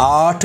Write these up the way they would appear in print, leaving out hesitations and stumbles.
8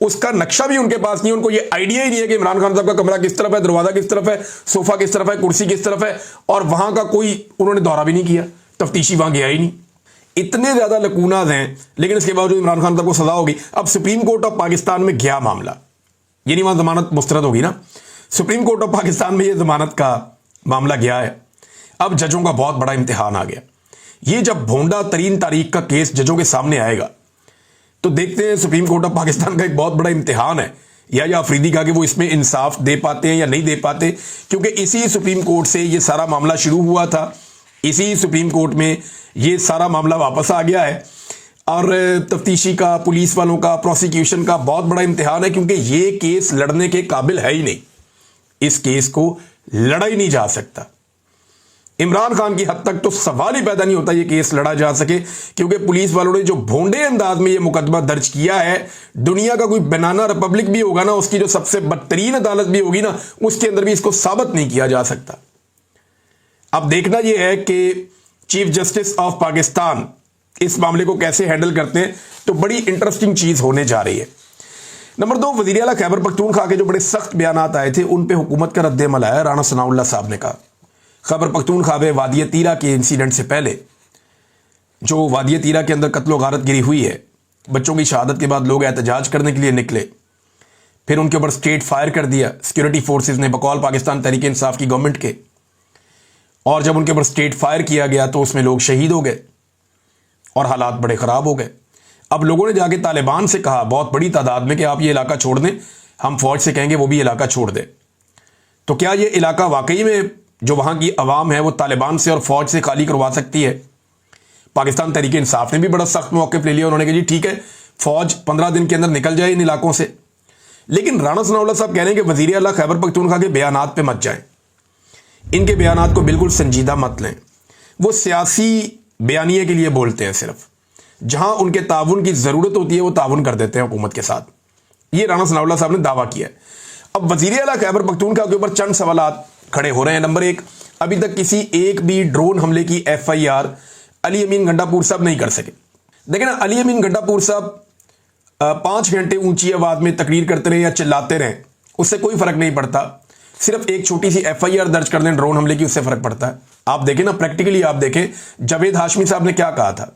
اس کا نقشہ بھی ان کے پاس نہیں ہے. ان کو یہ آئیڈیا ہی نہیں ہے کہ عمران خان صاحب کا کمرہ کس طرف ہے, دروازہ کس طرف ہے, صوفہ کس طرف ہے, کرسی کس طرف ہے, اور وہاں کا کوئی انہوں نے دورہ بھی نہیں کیا, تفتیشی وہاں گیا ہی نہیں. اتنے زیادہ لکوناز ہیں, لیکن اس کے باوجود عمران خان صاحب کو سزا ہوگی. اب سپریم کورٹ آف پاکستان میں گیا معاملہ, یعنی وہاں ضمانت مسترد ہوگی نا. سپریم کورٹ آف پاکستان میں یہ ضمانت کا معاملہ گیا ہے. اب ججوں کا بہت بڑا امتحان آ گیا. یہ جب بھونڈا ترین تاریخ کا کیس ججوں کے سامنے آئے گا تو دیکھتے ہیں سپریم کورٹ آف پاکستان کا ایک بہت بڑا امتحان ہے. یا آفریدی کا کہ وہ اس میں انصاف دے پاتے ہیں یا نہیں دے پاتے, کیونکہ اسی سپریم کورٹ سے یہ سارا معاملہ شروع ہوا تھا, اسی سپریم کورٹ میں یہ سارا معاملہ واپس آ گیا ہے. اور تفتیشی کا, پولیس والوں کا, پروسیکیوشن کا بہت بڑا امتحان ہے, کیونکہ یہ کیس لڑنے کے قابل ہے ہی نہیں. اس کیس کو لڑا ہی نہیں جا سکتا. عمران خان کی حد تک تو سوال ہی پیدا نہیں ہوتا یہ کیس لڑا جا سکے, کیونکہ پولیس والوں نے جو بھونڈے انداز میں یہ مقدمہ درج کیا ہے, دنیا کا کوئی بنانا ریپبلک بھی ہوگا نا, اس کی جو سب سے بدترین عدالت بھی ہوگی نا, اس کے اندر بھی اس کو ثابت نہیں کیا جا سکتا. اب دیکھنا یہ ہے کہ چیف جسٹس آف پاکستان اس معاملے کو کیسے ہینڈل کرتے ہیں, تو بڑی انٹرسٹنگ چیز ہونے جا رہی ہے. نمبر 2, وزیر اعلیٰ خیبر پختونخوا کے جو بڑے سخت بیانات آئے تھے ان پہ حکومت کا رد عمل آیا. رانا ثناء اللہ صاحب نے کہا خیبر پختونخوا میں وادی تیرا کے انسیڈنٹ سے پہلے جو وادی تیرا کے اندر قتل و غارت گری ہوئی ہے, بچوں کی شہادت کے بعد لوگ احتجاج کرنے کے لیے نکلے, پھر ان کے اوپر اسٹریٹ فائر کر دیا سیکورٹی فورسز نے بقول پاکستان تحریک انصاف کی گورنمنٹ کے, اور جب ان کے اوپر اسٹریٹ فائر کیا گیا تو اس میں لوگ شہید ہو گئے اور حالات بڑے خراب ہو گئے. اب لوگوں نے جا کے طالبان سے کہا بہت بڑی تعداد میں کہ آپ یہ علاقہ چھوڑ دیں, ہم فوج سے کہیں گے وہ بھی علاقہ چھوڑ دے. تو کیا یہ علاقہ واقعی میں جو وہاں کی عوام ہے وہ طالبان سے اور فوج سے خالی کروا سکتی ہے؟ پاکستان تحریک انصاف نے بھی بڑا سخت موقف لے لیا. انہوں نے کہا جی ٹھیک ہے, فوج 15 دن کے اندر نکل جائے ان علاقوں سے. لیکن رانا ثناء اللہ صاحب کہہ رہے ہیں کہ وزیر اعلیٰ خیبر پختونخوا کے بیانات پہ مت جائیں, ان کے بیانات کو بالکل سنجیدہ مت لیں. وہ سیاسی بیانیے کے لیے بولتے ہیں, صرف جہاں ان کے تعاون کی ضرورت ہوتی ہے وہ تعاون کر دیتے ہیں حکومت کے ساتھ. یہ رانا ثناء اللہ صاحب نے دعویٰ کیا ہے. اب وزیر اعلیٰ خیبر پختونخوا کے اوپر چند سوالات کھڑے ہو رہے ہیں. نمبر 1, ابھی تک کسی ایک بھی ڈرون حملے کی FIR علی امین گنڈا پور صاحب نہیں کر سکے. دیکھیں نا, علی امین گنڈا پور صاحب 5 گھنٹے اونچی آواز میں تقریر کرتے رہے یا چلاتے رہیں, اس سے کوئی فرق نہیں پڑتا. صرف ایک چھوٹی سی FIR درج کر دیں ڈرون حملے کی, اس سے فرق پڑتا ہے. آپ دیکھیں نا, پریکٹیکلی آپ دیکھیں جاوید ہاشمی صاحب نے کیا کہا تھا.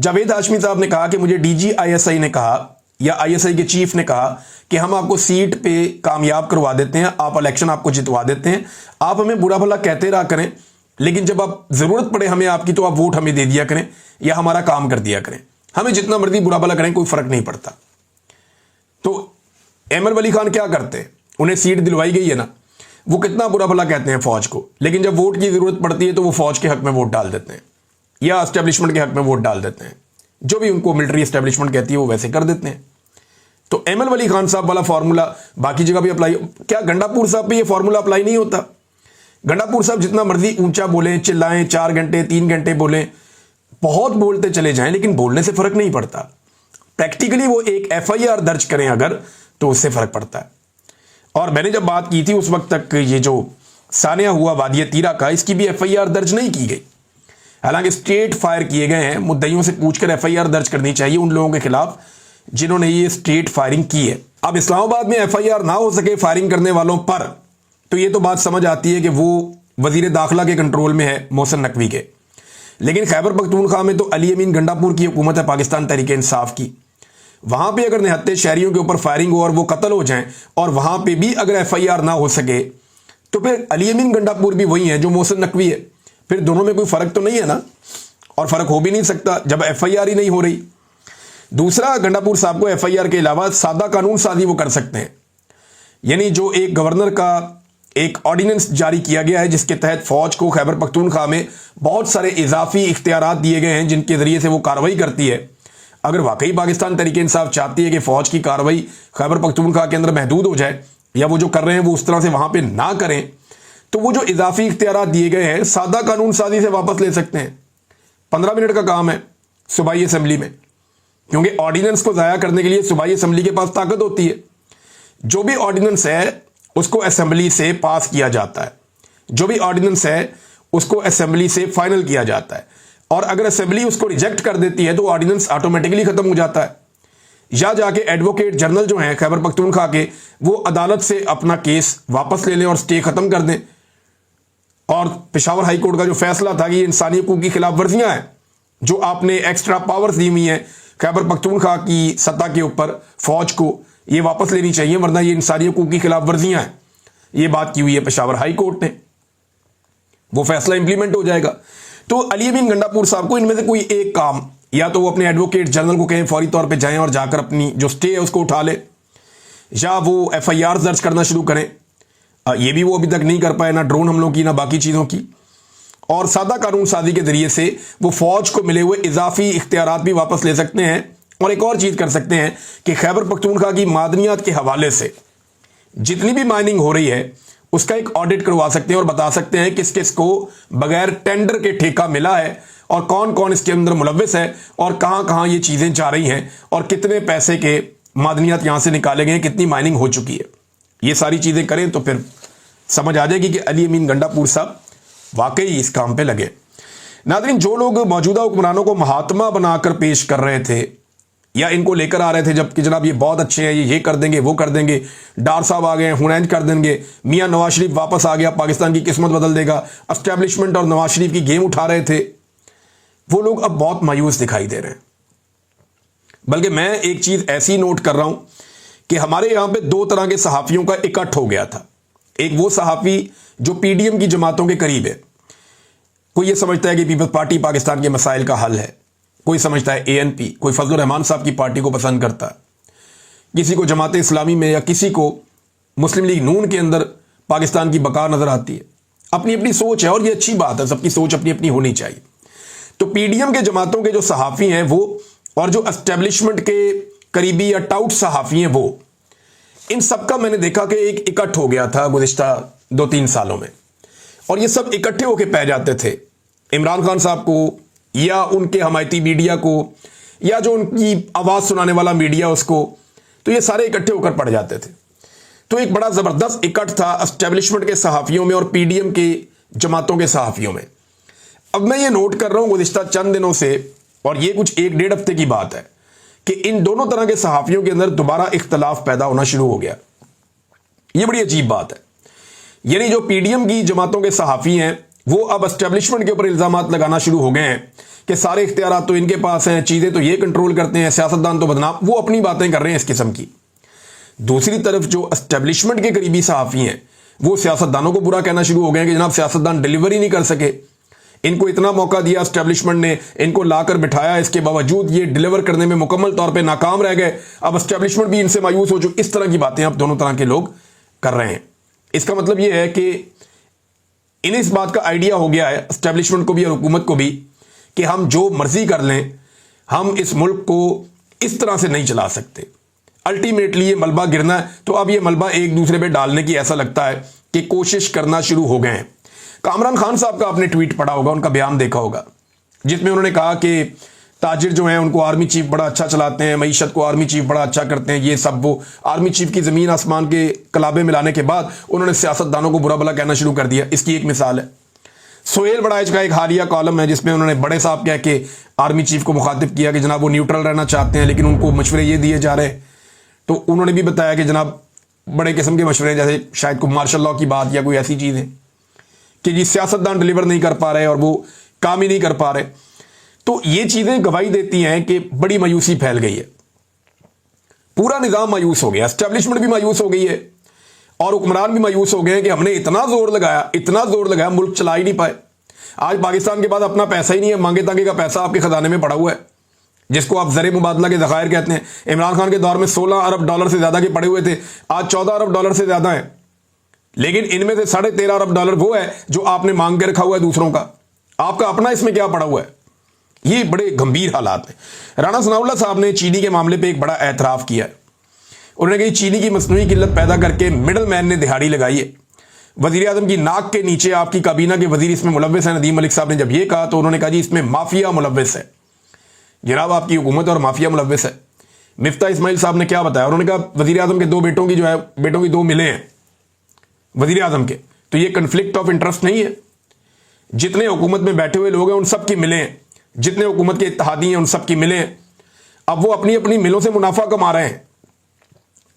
جاوید ہاشمی صاحب نے کہا کہ مجھے DG ISI نے کہا یا ISI کے چیف نے کہا کہ ہم آپ کو سیٹ پہ کامیاب کروا دیتے ہیں, آپ الیکشن آپ کو جتوا دیتے ہیں, آپ ہمیں برا بھلا کہتے رہا کریں, لیکن جب آپ ضرورت پڑے ہمیں آپ کی تو آپ ووٹ ہمیں دے دیا کریں یا ہمارا کام کر دیا کریں, ہمیں جتنا مرضی برا بھلا کریں کوئی فرق نہیں پڑتا. تو احمد ولی خان کیا کرتے ہیں, انہیں سیٹ دلوائی گئی ہے نا, وہ کتنا برا بھلا کہتے ہیں فوج کو, لیکن جب ووٹ کی ضرورت پڑتی ہے تو وہ فوج کے حق میں ووٹ ڈال دیتے ہیں یا اسٹیبلشمنٹ کے حق میں ووٹ ڈال دیتے ہیں, جو بھی ان کو ملٹری اسٹیبلشمنٹ کہتی ہے وہ ویسے کر دیتے ہیں. تو احمد ولی خان صاحب والا فارمولا باقی جگہ بھی اپلائی, کیا گنڈا پور صاحب پہ یہ فارمولا اپلائی نہیں ہوتا؟ گنڈا پور صاحب جتنا مرضی اونچا بولیں, چلائیں, 4 گھنٹے 3 گھنٹے بولیں, بہت بولتے چلے جائیں, لیکن بولنے سے فرق نہیں پڑتا. پریکٹیکلی وہ ایک FIR درج کریں اگر, تو اس سے فرق پڑتا ہے. اور میں نے جب بات کی تھی اس وقت تک یہ جو سانحہ ہوا وادی تیرا کا, اس کی بھی FIR درج نہیں کی گئی. حالانکہ اسٹریٹ فائر کیے گئے ہیں, مدعیوں سے پوچھ کر FIR درج کرنی چاہیے ان لوگوں کے خلاف جنہوں نے یہ اسٹریٹ فائرنگ کی ہے. اب اسلام آباد میں FIR نہ ہو سکے فائرنگ کرنے والوں پر, تو یہ تو بات سمجھ آتی ہے کہ وہ وزیر داخلہ کے کنٹرول میں ہے, محسن نقوی کے. لیکن خیبر پختونخوا میں تو علی امین گنڈا پور کی حکومت ہے پاکستان تحریک انصاف کی. وہاں پہ اگر نہتے شہریوں کے اوپر فائرنگ ہو اور وہ قتل ہو جائیں, اور وہاں پہ بھی اگر FIR نہ ہو سکے, تو پھر علی امین گنڈا پور بھی وہی ہے جو محسن نقوی ہے. پھر دونوں میں کوئی فرق تو نہیں ہے نا, اور فرق ہو بھی نہیں سکتا جب FIR ہی نہیں ہو رہی. دوسرا, گنڈا پور صاحب کو FIR کے علاوہ سادہ قانون سازی وہ کر سکتے ہیں. یعنی جو ایک گورنر کا ایک آرڈیننس جاری کیا گیا ہے جس کے تحت فوج کو خیبر پختونخوا میں بہت سارے اضافی اختیارات دیے گئے ہیں جن کے ذریعے سے وہ کارروائی کرتی ہے. اگر واقعی پاکستان تحریک انصاف چاہتی ہے کہ فوج کی کارروائی خیبر پختونخوا کے اندر محدود ہو جائے, یا وہ جو کر رہے ہیں وہ اس طرح سے وہاں پہ نہ کریں, تو وہ جو اضافی اختیارات دیے گئے ہیں سادہ قانون سازی سے واپس لے سکتے ہیں. 15 منٹ کا کام ہے صوبائی اسمبلی میں, کیونکہ آرڈیننس کو ضائع کرنے کے لیے صوبائی اسمبلی کے پاس طاقت ہوتی ہے. جو بھی آرڈیننس ہے اس کو اسمبلی سے پاس کیا جاتا ہے, جو بھی آرڈیننس ہے اس کو اسمبلی سے فائنل کیا جاتا ہے, اور اگر اسمبلی اس کو ریجیکٹ کر دیتی ہے تو آرڈیننس آٹومیٹکلی ختم ہو جاتا ہے. یا جا کے ایڈوکیٹ جنرل جو ہیں خیبر پختونخوا کے وہ عدالت سے اپنا کیس واپس لے لیں اور سٹے ختم کر دیں. اور پشاور ہائی کورٹ کا جو فیصلہ تھا کہ یہ انسانی حقوق کی خلاف ورزیاں ہیں جو آپ نے ایکسٹرا پاورز دی ہوئی ہیں خیبر پختونخوا کی سطح کے اوپر فوج کو، یہ واپس لینی چاہیے ورنہ یہ انسانی حقوق کی خلاف ورزیاں ہیں، یہ بات کی ہوئی ہے پشاور ہائی کورٹ نے. وہ فیصلہ امپلیمنٹ ہو جائے گا. تو علی امین گنڈا پور صاحب کو ان میں سے کوئی ایک کام، یا تو وہ اپنے ایڈوکیٹ جنرل کو کہیں فوری طور پہ جائیں اور جا کر اپنی جو سٹے ہے اس کو اٹھا لے، یا وہ ایف آئی آر درج کرنا شروع کریں. یہ بھی وہ ابھی تک نہیں کر پائے، نہ ڈرون حملوں کی نہ باقی چیزوں کی. اور سادہ قانون سازی کے ذریعے سے وہ فوج کو ملے ہوئے اضافی اختیارات بھی واپس لے سکتے ہیں. اور ایک اور چیز کر سکتے ہیں کہ خیبر پختونخوا کی معدنیات کے حوالے سے جتنی بھی مائننگ ہو رہی ہے اس کا ایک آڈٹ کروا سکتے ہیں اور بتا سکتے ہیں کس کس کو بغیر ٹینڈر کے ٹھیکہ ملا ہے اور کون کون اس کے اندر ملوث ہے اور کہاں کہاں یہ چیزیں جا رہی ہیں اور کتنے پیسے کے معدنیات یہاں سے نکالے گئے، کتنی مائننگ ہو چکی ہے. یہ ساری چیزیں کریں تو پھر سمجھ آ جائے گی کہ علی امین گنڈا پور صاحب واقعی اس کام پہ لگے. ناظرین، جو لوگ موجودہ حکمرانوں کو مہاتما بنا کر پیش کر رہے تھے یا ان کو لے کر آ رہے تھے جب کہ جناب یہ بہت اچھے ہیں، یہ کر دیں گے وہ کر دیں گے، ڈار صاحب آ گئے ہنینج کر دیں گے، میاں نواز شریف واپس آ گیا پاکستان کی قسمت بدل دے گا، اسٹیبلشمنٹ اور نواز شریف کی گیم اٹھا رہے تھے، وہ لوگ اب بہت مایوس دکھائی دے رہے ہیں. بلکہ میں ایک چیز ایسی نوٹ کر رہا ہوں کہ ہمارے یہاں پہ دو طرح کے صحافیوں کا اکٹھ ہو گیا تھا. ایک وہ صحافی جو پی ڈی ایم کی جماعتوں کے قریب ہے، کوئی یہ سمجھتا ہے کہ پیپلز پارٹی پاکستان کے مسائل کا حل ہے، کوئی سمجھتا ہے اے این پی، کوئی فضل الرحمان صاحب کی پارٹی کو پسند کرتا ہے، کسی کو جماعت اسلامی میں یا کسی کو مسلم لیگ نون کے اندر پاکستان کی بقا نظر آتی ہے. اپنی اپنی سوچ ہے اور یہ اچھی بات ہے، سب کی سوچ اپنی اپنی ہونی چاہیے. تو پی ڈی ایم کے جماعتوں کے جو صحافی ہیں وہ اور جو اسٹیبلشمنٹ کے قریبی یا ٹاؤٹ صحافی ہیں وہ، ان سب کا میں نے دیکھا کہ ایک اکٹھ ہو گیا تھا گزشتہ 2-3 سالوں میں. اور یہ سب اکٹھے ہو کے پہ جاتے تھے عمران خان صاحب کو یا ان کے حمایتی میڈیا کو یا جو ان کی آواز سنانے والا میڈیا اس کو، تو یہ سارے اکٹھے ہو کر پڑ جاتے تھے. تو ایک بڑا زبردست اکٹھ تھا اسٹیبلشمنٹ کے صحافیوں میں اور پی ڈی ایم کے جماعتوں کے صحافیوں میں. اب میں یہ نوٹ کر رہا ہوں گزشتہ چند دنوں سے، اور یہ کچھ 1-1.5 ہفتے کی بات ہے، کہ ان دونوں طرح کے صحافیوں کے اندر دوبارہ اختلاف پیدا ہونا شروع ہو گیا. یہ بڑی عجیب بات ہے. یعنی جو پی ڈی ایم کی جماعتوں کے صحافی ہیں وہ اب اسٹیبلشمنٹ کے اوپر الزامات لگانا شروع ہو گئے ہیں کہ سارے اختیارات تو ان کے پاس ہیں، چیزیں تو یہ کنٹرول کرتے ہیں، سیاستدان تو بدنام، وہ اپنی باتیں کر رہے ہیں اس قسم کی. دوسری طرف جو اسٹیبلشمنٹ کے قریبی صحافی ہیں وہ سیاستدانوں کو برا کہنا شروع ہو گئے ہیں کہ جناب سیاستدان ڈیلیوری نہیں کر سکے، ان کو اتنا موقع دیا اسٹیبلشمنٹ نے، ان کو لا کر بٹھایا، اس کے باوجود یہ ڈیلیور کرنے میں مکمل طور پہ ناکام رہ گئے، اب اسٹیبلشمنٹ بھی ان سے مایوس ہو چکی. اس طرح کی باتیں اب دونوں طرح کے لوگ کر رہے ہیں. اس کا مطلب یہ ہے کہ انہیں اس بات کا آئیڈیا ہو گیا ہے اسٹیبلشمنٹ کو بھی اور حکومت کو بھی کہ ہم جو مرضی کر لیں، ہم اس ملک کو اس طرح سے نہیں چلا سکتے. الٹیمیٹلی یہ ملبہ گرنا ہے، تو اب یہ ملبہ ایک دوسرے پہ ڈالنے کی ایسا لگتا ہے کہ کوشش کرنا شروع ہو گئے ہیں. کامران خان صاحب کا آپ نے ٹویٹ پڑھا ہوگا، ان کا بیان دیکھا ہوگا، جس میں انہوں نے کہا کہ تاجر جو ہیں ان کو آرمی چیف بڑا اچھا چلاتے ہیں، معیشت کو آرمی چیف بڑا اچھا کرتے ہیں، یہ سب. وہ آرمی چیف کی زمین آسمان کے کلابے ملانے کے بعد انہوں نے سیاستدانوں کو برا بھلا کہنا شروع کر دیا. اس کی ایک مثال ہے سہیل بڑائچ کا ایک حالیہ کالم ہے جس میں انہوں نے بڑے صاحب کہہ کے آرمی چیف کو مخاطب کیا کہ جناب وہ نیوٹرل رہنا چاہتے ہیں لیکن ان کو مشورے یہ دیے جا رہے ہیں. تو انہوں نے بھی بتایا کہ جناب بڑے قسم کے مشورے، جیسے شاید کوئی مارشل لاء کی بات یا کوئی ایسی چیز ہے کہ جی سیاستدان ڈلیور نہیں کر پا رہے اور وہ کام ہی نہیں کر پا رہے. تو یہ چیزیں گواہی دیتی ہیں کہ بڑی مایوسی پھیل گئی ہے، پورا نظام مایوس ہو گیا، اسٹیبلشمنٹ بھی مایوس ہو گئی ہے اور حکمران بھی مایوس ہو گئے ہیں کہ ہم نے اتنا زور لگایا ملک چلا ہی نہیں پائے. آج پاکستان کے پاس اپنا پیسہ ہی نہیں ہے، مانگے تانگے کا پیسہ آپ کے خزانے میں پڑا ہوا ہے جس کو آپ زر مبادلہ کے ذخائر کہتے ہیں. عمران خان کے دور میں 16 ارب ڈالر سے زیادہ کے پڑے ہوئے تھے، آج 14 ارب ڈالر سے زیادہ ہیں، لیکن ان میں سے 13.5 ارب ڈالر وہ ہے جو آپ نے مانگ کے رکھا ہوا ہے دوسروں کا. آپ کا اپنا اس میں کیا پڑا ہوا ہے؟ یہ بڑے گمبھیر حالات ہیں. رانا ثناء اللہ صاحب نے چینی کے معاملے پہ ایک بڑا اعتراف کیا ہے. انہوں نے کہا چینی کی مصنوعی قلت پیدا کر کے مڈل مین نے دہاڑی لگائی ہے. وزیر اعظم کی ناک کے نیچے آپ کی کابینہ کے وزیر اس میں ملوث ہیں. ندیم ملک صاحب نے جب یہ کہا تو انہوں نے کہا جی اس میں مافیا ملوث ہے. جناب آپ کی حکومت اور مافیا ملوث ہے. مفتاح اسماعیل صاحب نے کیا بتایا؟ انہوں نے کہا وزیر اعظم کے 2 بیٹوں کی بیٹوں کی 2 ملے ہیں وزیر اعظم کے، تو یہ کنفلکٹ آف انٹرسٹ نہیں ہے؟ جتنے حکومت میں بیٹھے ہوئے لوگ ہیں ان سب کی ملے ہیں، جتنے حکومت کے اتحادی ہیں ان سب کی ملے ہیں. اب وہ اپنی اپنی ملوں سے منافع کما رہے ہیں,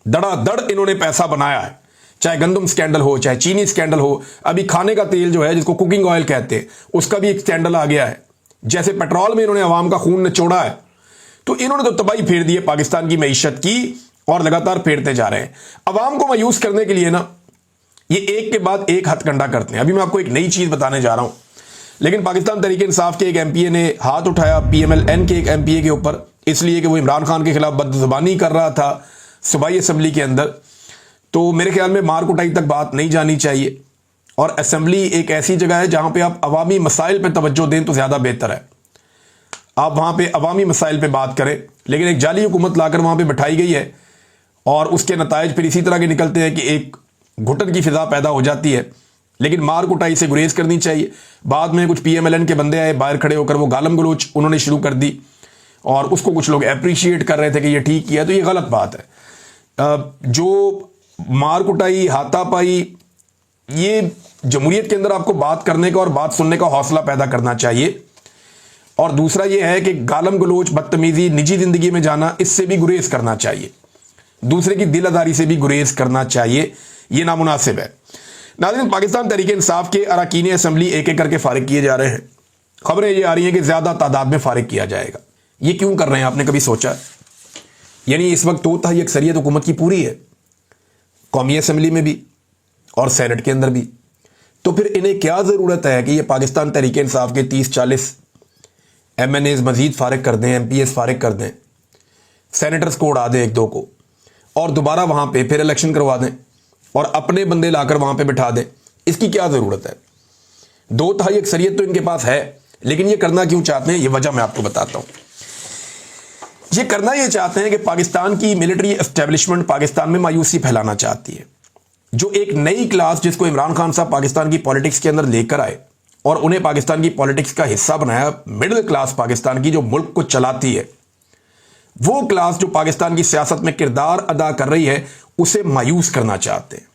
دڑا دڑ انہوں نے پیسہ بنایا ہے, چاہے گندم سکینڈل ہو, چاہے چینی سکینڈل ہو, ابھی کھانے کا تیل جو ہے جس کو کوکنگ آئل کہتے ہیں اس کا بھی ایک سکینڈل آ گیا ہے, جیسے پیٹرول میں انہوں نے عوام کا خون نچوڑا ہے. تو انہوں نے تو تباہی پھیر دی ہے پاکستان کی معیشت کی, اور لگاتار پھیرتے جا رہے ہیں. عوام کو مایوس کرنے کے لیے نا یہ ایک کے بعد ایک ہتھ کنڈا کرتے ہیں. ابھی میں آپ کو ایک نئی چیز بتانے جا رہا ہوں, لیکن پاکستان تحریک انصاف کے ایک ایم پی اے نے ہاتھ اٹھایا پی ایم ایل این کے ایک ایم پی اے کے اوپر, اس لیے کہ وہ عمران خان کے خلاف بدزبانی کر رہا تھا صوبائی اسمبلی کے اندر. تو میرے خیال میں مار کٹائی تک بات نہیں جانی چاہیے, اور اسمبلی ایک ایسی جگہ ہے جہاں پہ آپ عوامی مسائل پہ توجہ دیں تو زیادہ بہتر ہے. آپ وہاں پہ عوامی مسائل پہ بات کریں, لیکن ایک جعلی حکومت لا کر وہاں پہ بٹھائی گئی ہے, اور اس کے نتائج پھر اسی طرح کے نکلتے ہیں کہ ایک گھٹن کی فضا پیدا ہو جاتی ہے. لیکن مار کٹائی سے گریز کرنی چاہیے. بعد میں کچھ پی ایم ایل این کے بندے آئے باہر کھڑے ہو کر, وہ گالم گلوچ انہوں نے شروع کر دی, اور اس کو کچھ لوگ اپریشیٹ کر رہے تھے کہ یہ ٹھیک کیا, تو یہ غلط بات ہے. جو مار کٹائی, ہاتھا پائی, یہ جمہوریت کے اندر آپ کو بات کرنے کا اور بات سننے کا حوصلہ پیدا کرنا چاہیے. اور دوسرا یہ ہے کہ گالم گلوچ, بدتمیزی, نجی زندگی میں جانا, اس سے بھی گریز کرنا چاہیے. دوسرے کی دل آزاری سے بھی گریز کرنا چاہیے, یہ نامناسب ہے. ناظرین, پاکستان تحریک انصاف کے اراکین اسمبلی ایک ایک کر کے فارغ کیے جا رہے ہیں. خبریں یہ آ رہی ہیں کہ زیادہ تعداد میں فارغ کیا جائے گا. یہ کیوں کر رہے ہیں, آپ نے کبھی سوچا؟ یعنی اس وقت تو تہائی اکثریت حکومت کی پوری ہے, قومی اسمبلی میں بھی اور سینٹ کے اندر بھی. تو پھر انہیں کیا ضرورت ہے کہ یہ پاکستان تحریک انصاف کے 30-40 ایم این ایز مزید فارغ کر دیں, ایم پی ایز فارغ کر دیں, سینیٹرز کو اڑا دیں ایک دو کو, اور دوبارہ وہاں پہ پھر الیکشن کروا دیں اور اپنے بندے لا کر وہاں پہ بٹھا دیں. اس کی کیا ضرورت ہے؟ 2/3 اکثریت تو ان کے پاس ہے, لیکن یہ کرنا کیوں چاہتے ہیں, یہ وجہ میں آپ کو بتاتا ہوں. یہ کرنا یہ چاہتے ہیں کہ پاکستان کی ملٹری اسٹیبلشمنٹ پاکستان میں مایوسی پھیلانا چاہتی ہے. جو ایک نئی کلاس جس کو عمران خان صاحب پاکستان کی پالیٹکس کے اندر لے کر آئے اور انہیں پاکستان کی پالیٹکس کا حصہ بنایا, مڈل کلاس پاکستان کی جو ملک کو چلاتی ہے, وہ کلاس جو پاکستان کی سیاست میں کردار ادا کر رہی ہے, اسے مایوس کرنا چاہتے ہیں.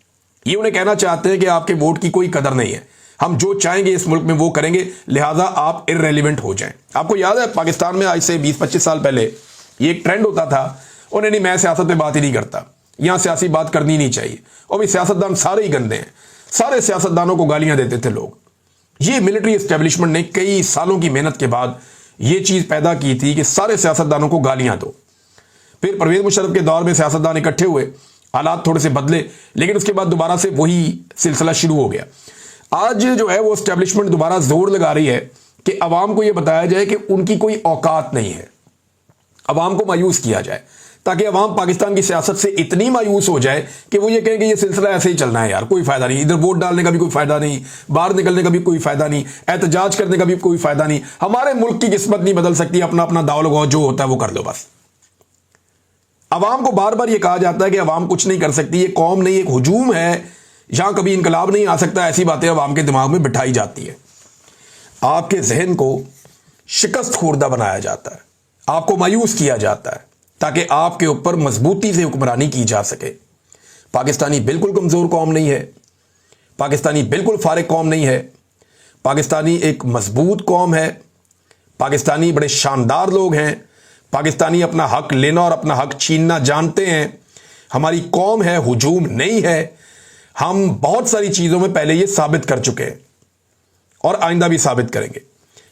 یہ انہیں کہنا چاہتے ہیں کہ آپ کے ووٹ کی کوئی قدر نہیں ہے, ہم جو چاہیں گے اس ملک میں وہ کریں گے, لہٰذا آپ ارریلیونٹ ہو جائیں. آپ کو یاد ہے پاکستان میں آج سے 20-25 سال پہلے یہ ایک ٹرینڈ ہوتا تھا, انہیں نہیں, میں سیاست پہ بات ہی نہیں کرتا, یہاں سیاسی بات کرنی نہیں چاہیے. اور بھی سیاستدان سارے ہی گندے ہیں, سارے سیاستدانوں کو گالیاں دیتے تھے لوگ. یہ ملٹری اسٹیبلشمنٹ نے کئی سالوں کی محنت کے بعد یہ چیز پیدا کی تھی کہ سارے سیاستدانوں کو گالیاں دو. پھر پرویز مشرف کے دور میں سیاستدان اکٹھے ہوئے, حالات تھوڑے سے بدلے, لیکن اس کے بعد دوبارہ سے وہی سلسلہ شروع ہو گیا. آج جو ہے وہ اسٹیبلشمنٹ دوبارہ زور لگا رہی ہے کہ عوام کو یہ بتایا جائے کہ ان کی کوئی اوقات نہیں ہے, عوام کو مایوس کیا جائے, تاکہ عوام پاکستان کی سیاست سے اتنی مایوس ہو جائے کہ وہ یہ کہیں کہ یہ سلسلہ ایسے ہی چلنا ہے یار, کوئی فائدہ نہیں, ادھر ووٹ ڈالنے کا بھی کوئی فائدہ نہیں, باہر نکلنے کا بھی کوئی فائدہ نہیں, احتجاج کرنے کا بھی کوئی فائدہ نہیں, ہمارے ملک کی قسمت نہیں بدل سکتی, اپنا اپنا داؤ لگاؤ, جو ہوتا ہے وہ کر لو بس. عوام کو بار بار یہ کہا جاتا ہے کہ عوام کچھ نہیں کر سکتی, یہ قوم نہیں, ایک ہجوم ہے, یہاں کبھی انقلاب نہیں آ سکتا, ایسی باتیں عوام کے دماغ میں بٹھائی جاتی ہے. آپ کے ذہن کو شکست خوردہ بنایا جاتا ہے, آپ کو مایوس کیا جاتا ہے, تاکہ آپ کے اوپر مضبوطی سے حکمرانی کی جا سکے. پاکستانی بالکل کمزور قوم نہیں ہے, پاکستانی بالکل فارغ قوم نہیں ہے, پاکستانی ایک مضبوط قوم ہے, پاکستانی بڑے شاندار لوگ ہیں, پاکستانی اپنا حق لینا اور اپنا حق چھیننا جانتے ہیں. ہماری قوم ہے, ہجوم نہیں ہے. ہم بہت ساری چیزوں میں پہلے یہ ثابت کر چکے ہیں اور آئندہ بھی ثابت کریں گے.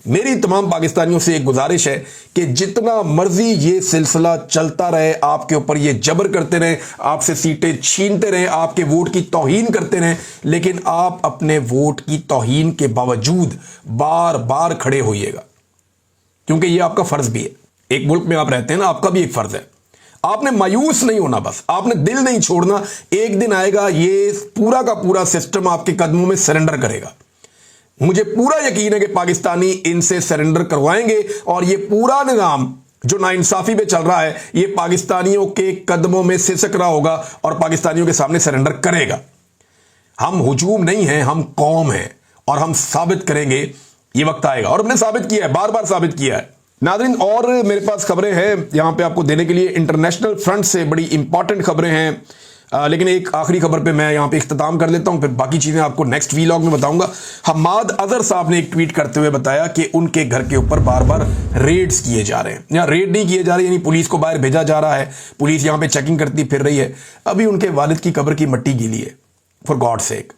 میری تمام پاکستانیوں سے ایک گزارش ہے کہ جتنا مرضی یہ سلسلہ چلتا رہے, آپ کے اوپر یہ جبر کرتے رہیں, آپ سے سیٹیں چھینتے رہیں, آپ کے ووٹ کی توہین کرتے رہیں, لیکن آپ اپنے ووٹ کی توہین کے باوجود بار بار کھڑے ہوئیے گا, کیونکہ یہ آپ کا فرض بھی ہے. ایک ملک میں آپ رہتے ہیں نا, آپ کا بھی ایک فرض ہے. آپ نے مایوس نہیں ہونا, بس آپ نے دل نہیں چھوڑنا. ایک دن آئے گا یہ پورا کا پورا سسٹم آپ کے قدموں میں سرنڈر کرے گا. مجھے پورا یقین ہے کہ پاکستانی ان سے سرنڈر کروائیں گے, اور یہ پورا نظام جو ناانصافی پہ چل رہا ہے یہ پاکستانیوں کے قدموں میں سسک رہا ہوگا اور پاکستانیوں کے سامنے سرنڈر کرے گا. ہم ہجوم نہیں ہیں, ہم قوم ہیں, اور ہم ثابت کریں گے. یہ وقت آئے گا, اور ہم نے ثابت کیا ہے, بار بار ثابت کیا ہے. ناظرین, اور میرے پاس خبریں ہیں یہاں پہ آپ کو دینے کے لیے. انٹرنیشنل فرنٹ سے بڑی امپورٹنٹ خبریں ہیں. لیکن ایک آخری خبر پہ میں یہاں پہ اختتام کر لیتا ہوں، پھر باقی چیزیں آپ کو نیکسٹ ویلاگ میں بتاؤں گا۔ حماد اظہر صاحب نے ایک ٹویٹ کرتے ہوئے بتایا کہ ان کے گھر کے اوپر بار بار ریڈز کیے جا رہے ہیں، یا ریڈ نہیں کیے جا رہے، یعنی پولیس کو باہر بھیجا جا رہا ہے، پولیس یہاں پہ چیکنگ کرتی پھر رہی ہے۔ ابھی ان کے والد کی قبر کی مٹی گیلی ہے، فار گاڈ سیک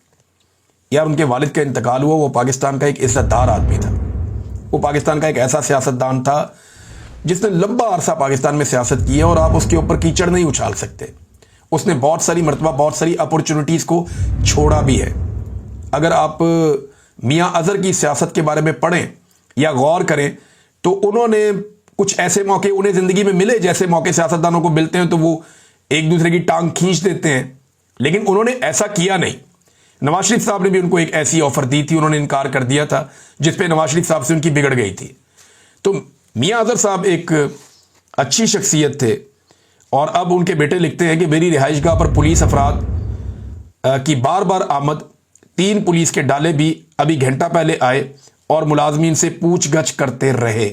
یار، ان کے والد کا انتقال ہوا، وہ پاکستان کا ایک عزت دار آدمی تھا، وہ پاکستان کا ایک ایسا سیاستدان تھا جس نے لمبا عرصہ پاکستان میں سیاست کی ہے، اور آپ اس کے اوپر کیچڑ نہیں اچھال سکتے۔ اس نے بہت ساری مرتبہ بہت ساری اپورچونٹیز کو چھوڑا بھی ہے۔ اگر آپ میاں اظہر کی سیاست کے بارے میں پڑھیں یا غور کریں تو انہوں نے کچھ ایسے موقع انہیں زندگی میں ملے، جیسے موقع سیاستدانوں کو ملتے ہیں تو وہ ایک دوسرے کی ٹانگ کھینچ دیتے ہیں، لیکن انہوں نے ایسا کیا نہیں۔ نواز شریف صاحب نے بھی ان کو ایک ایسی آفر دی تھی، انہوں نے انکار کر دیا تھا، جس پہ نواز شریف صاحب سے ان کی بگڑ گئی تھی۔ تو میاں اظہر صاحب ایک اچھی شخصیت تھے، اور اب ان کے بیٹے لکھتے ہیں کہ میری رہائش گاہ پر پولیس افراد کی بار بار آمد، 3 پولیس کے ڈالے بھی ابھی گھنٹہ پہلے آئے اور ملازمین سے پوچھ گچھ کرتے رہے۔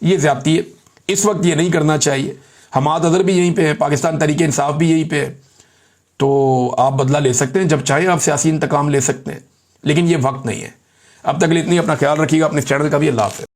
یہ زیادتی ہے، اس وقت یہ نہیں کرنا چاہیے۔ حماد اظہر بھی یہیں پہ ہے، پاکستان تحریک انصاف بھی یہیں پہ ہے، تو آپ بدلہ لے سکتے ہیں، جب چاہیں آپ سیاسی انتقام لے سکتے ہیں، لیکن یہ وقت نہیں ہے۔ اب تک کے لیے اتنی، اپنا خیال رکھیے گا، اپنے چینل کا بھی۔ اللہ حافظ۔